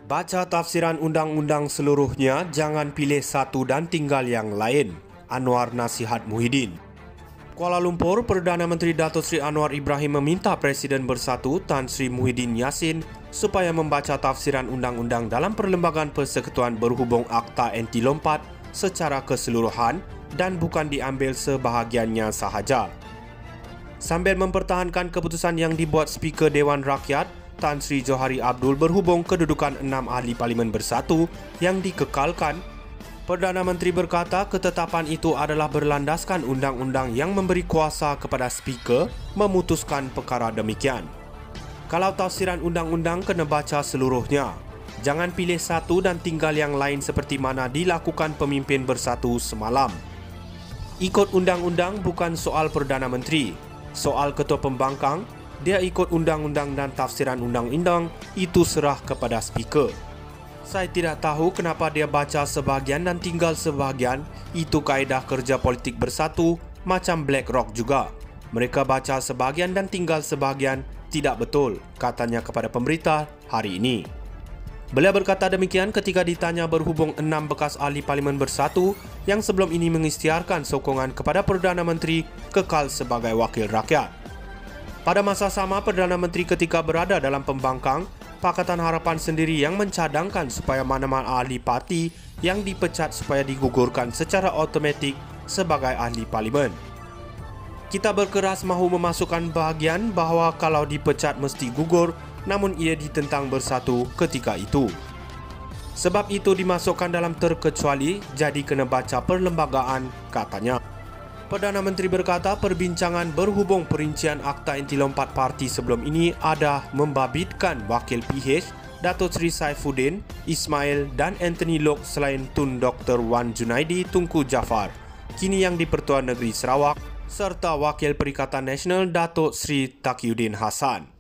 Baca tafsiran undang-undang seluruhnya, jangan pilih satu dan tinggal yang lain. Anwar Nasihat Muhyiddin. Kuala Lumpur, Perdana Menteri Datuk Seri Anwar Ibrahim meminta Presiden Bersatu Tan Sri Muhyiddin Yassin supaya membaca tafsiran undang-undang dalam Perlembagaan Persekutuan berhubung Akta Anti Lompat secara keseluruhan dan bukan diambil sebahagiannya sahaja. Sambil mempertahankan keputusan yang dibuat Speaker Dewan Rakyat, Tan Sri Johari Abdul berhubung kedudukan 6 Ahli Parlimen Bersatu yang dikekalkan, Perdana Menteri berkata ketetapan itu adalah berlandaskan undang-undang yang memberi kuasa kepada Speaker memutuskan perkara demikian. Kalau tafsiran undang-undang kena baca seluruhnya. Jangan pilih satu dan tinggal yang lain seperti mana dilakukan pemimpin bersatu semalam. Ikut undang-undang bukan soal Perdana Menteri. Soal Ketua Pembangkang, dia ikut undang-undang dan tafsiran undang-undang itu serah kepada Speaker. Saya tidak tahu kenapa dia baca sebahagian dan tinggal sebahagian. Itu kaedah kerja politik bersatu macam BlackRock juga. Mereka baca sebahagian dan tinggal sebahagian tidak betul, katanya kepada pemberita hari ini. Beliau berkata demikian ketika ditanya berhubung 6 bekas ahli Parlimen Bersatu yang sebelum ini mengisytiharkan sokongan kepada Perdana Menteri kekal sebagai wakil rakyat. Pada masa sama, Perdana Menteri ketika berada dalam pembangkang, Pakatan Harapan sendiri yang mencadangkan supaya mana-mana ahli parti yang dipecat supaya digugurkan secara automatik sebagai ahli parlimen. Kita berkeras mahu memasukkan bahagian bahawa kalau dipecat mesti gugur, namun ia ditentang bersatu ketika itu. Sebab itu dimasukkan dalam terkecuali, jadi kena baca perlembagaan, katanya. Perdana Menteri berkata perbincangan berhubung perincian Akta Anti Lompat Parti sebelum ini ada membabitkan Wakil PH, Datuk Seri Saifuddin, Ismail dan Anthony Loke selain Tun Dr. Wan Junaidi Tunku Jaafar, kini yang di Pertuan Negeri Sarawak, serta Wakil Perikatan Nasional Datuk Seri Taqiyuddin Hassan.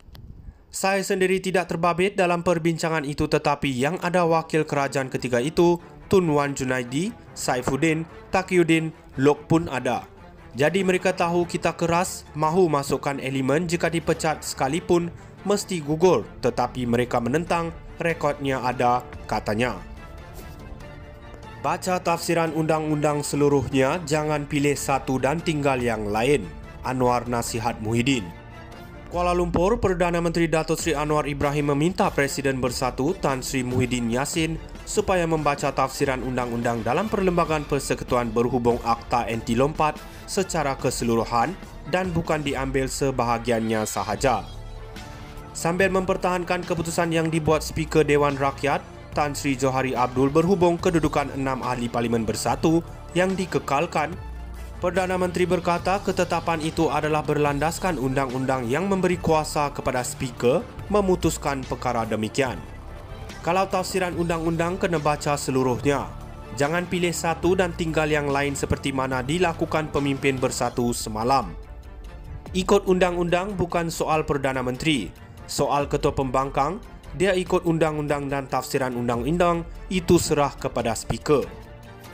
Saya sendiri tidak terbabit dalam perbincangan itu tetapi yang ada wakil kerajaan ketika itu, Tun Wan Junaidi, Saifuddin, Taqiyuddin, Loke pun ada. Jadi mereka tahu kita keras mahu masukkan elemen jika dipecat sekalipun mesti gugur tetapi mereka menentang rekodnya ada, katanya. Baca tafsiran undang-undang seluruhnya, jangan pilih satu dan tinggal yang lain. Anwar Nasihat Muhyiddin. Kuala Lumpur, Perdana Menteri Datuk Seri Anwar Ibrahim meminta Presiden Bersatu Tan Sri Muhyiddin Yassin supaya membaca tafsiran undang-undang dalam Perlembagaan Persekutuan berhubung Akta Anti Lompat secara keseluruhan dan bukan diambil sebahagiannya sahaja. Sambil mempertahankan keputusan yang dibuat Speaker Dewan Rakyat, Tan Sri Johari Abdul berhubung kedudukan 6 Ahli Parlimen Bersatu yang dikekalkan, Perdana Menteri berkata ketetapan itu adalah berlandaskan undang-undang yang memberi kuasa kepada Speaker memutuskan perkara demikian. Kalau tafsiran undang-undang kena baca seluruhnya. Jangan pilih satu dan tinggal yang lain seperti mana dilakukan pemimpin bersatu semalam. Ikut undang-undang bukan soal Perdana Menteri. Soal Ketua Pembangkang, dia ikut undang-undang dan tafsiran undang-undang itu serah kepada Speaker.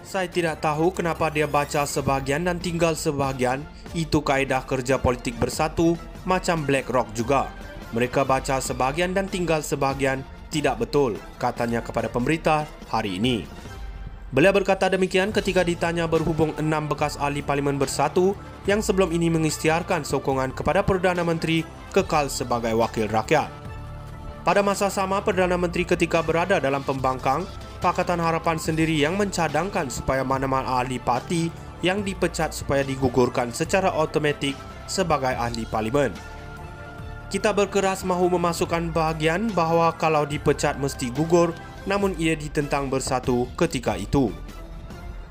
Saya tidak tahu kenapa dia baca sebahagian dan tinggal sebahagian. Itu kaedah kerja politik bersatu macam BlackRock juga. Mereka baca sebahagian dan tinggal sebahagian tidak betul, katanya kepada pemberita hari ini. Beliau berkata demikian ketika ditanya berhubung 6 bekas ahli Parlimen Bersatu yang sebelum ini mengisytiharkan sokongan kepada Perdana Menteri kekal sebagai wakil rakyat. Pada masa sama, Perdana Menteri ketika berada dalam pembangkang, Pakatan Harapan sendiri yang mencadangkan supaya mana-mana ahli parti yang dipecat supaya digugurkan secara automatik sebagai ahli parlimen. Kita berkeras mahu memasukkan bahagian bahawa kalau dipecat mesti gugur, namun ia ditentang bersatu ketika itu.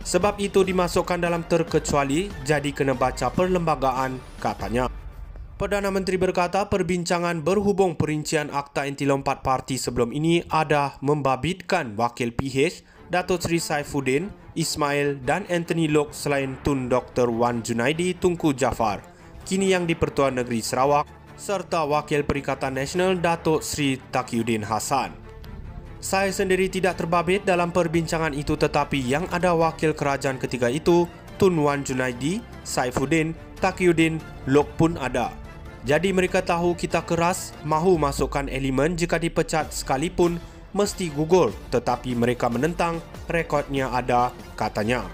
Sebab itu dimasukkan dalam terkecuali, jadi kena baca perlembagaan, katanya. Perdana Menteri berkata perbincangan berhubung perincian Akta Anti Lompat Parti sebelum ini ada membabitkan Wakil PH, Datuk Seri Saifuddin, Ismail dan Anthony Loke selain Tun Dr. Wan Junaidi Tunku Jaafar, kini yang di Pertuan Negeri Sarawak, serta Wakil Perikatan Nasional Datuk Seri Taqiyuddin Hassan. Saya sendiri tidak terbabit dalam perbincangan itu tetapi yang ada wakil kerajaan ketika itu, Tun Wan Junaidi, Saifuddin, Taqiyuddin, Loke pun ada. Jadi mereka tahu kita keras mahu masukkan elemen jika dipecat sekalipun mesti gugur, tetapi mereka menentang, rekodnya ada, katanya.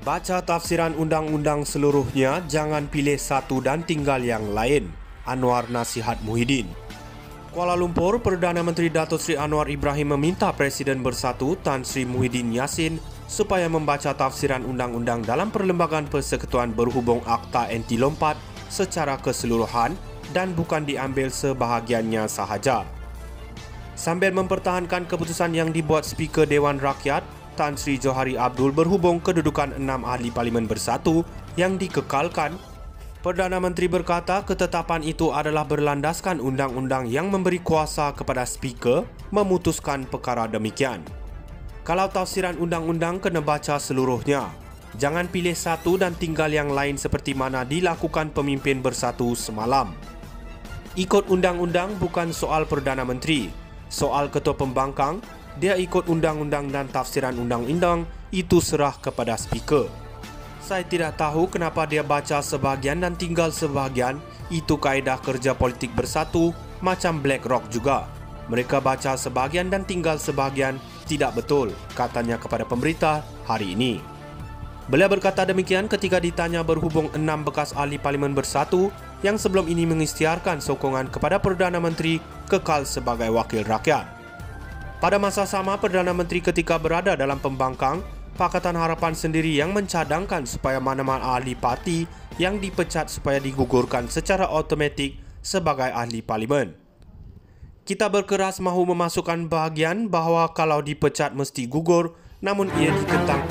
Baca tafsiran undang-undang seluruhnya, jangan pilih satu dan tinggal yang lain. Anwar nasihat Muhyiddin. Kuala Lumpur, Perdana Menteri Datuk Seri Anwar Ibrahim meminta Presiden Bersatu Tan Sri Muhyiddin Yassin supaya membaca tafsiran undang-undang dalam Perlembagaan Persekutuan berhubung Akta Anti Lompat secara keseluruhan dan bukan diambil sebahagiannya sahaja. Sambil mempertahankan keputusan yang dibuat Speaker Dewan Rakyat, Tan Sri Johari Abdul berhubung kedudukan 6 Ahli Parlimen Bersatu yang dikekalkan, Perdana Menteri berkata ketetapan itu adalah berlandaskan undang-undang yang memberi kuasa kepada Speaker memutuskan perkara demikian. Kalau tafsiran undang-undang kena baca seluruhnya, jangan pilih satu dan tinggal yang lain seperti mana dilakukan pemimpin Bersatu semalam. Ikut undang-undang bukan soal Perdana Menteri. Soal Ketua Pembangkang, dia ikut undang-undang dan tafsiran undang-undang itu serah kepada Speaker. Saya tidak tahu kenapa dia baca sebahagian dan tinggal sebahagian. Itu kaedah kerja politik Bersatu macam BlackRock juga. Mereka baca sebahagian dan tinggal sebahagian tidak betul, katanya kepada pemberita hari ini. Beliau berkata demikian ketika ditanya berhubung 6 bekas ahli Parlimen Bersatu yang sebelum ini mengisytiharkan sokongan kepada Perdana Menteri kekal sebagai wakil rakyat. Pada masa sama, Perdana Menteri ketika berada dalam pembangkang, Pakatan Harapan sendiri yang mencadangkan supaya mana-mana ahli parti yang dipecat supaya digugurkan secara automatik sebagai ahli parlimen. Kita berkeras mahu memasukkan bahagian bahawa kalau dipecat mesti gugur, namun ia ditentang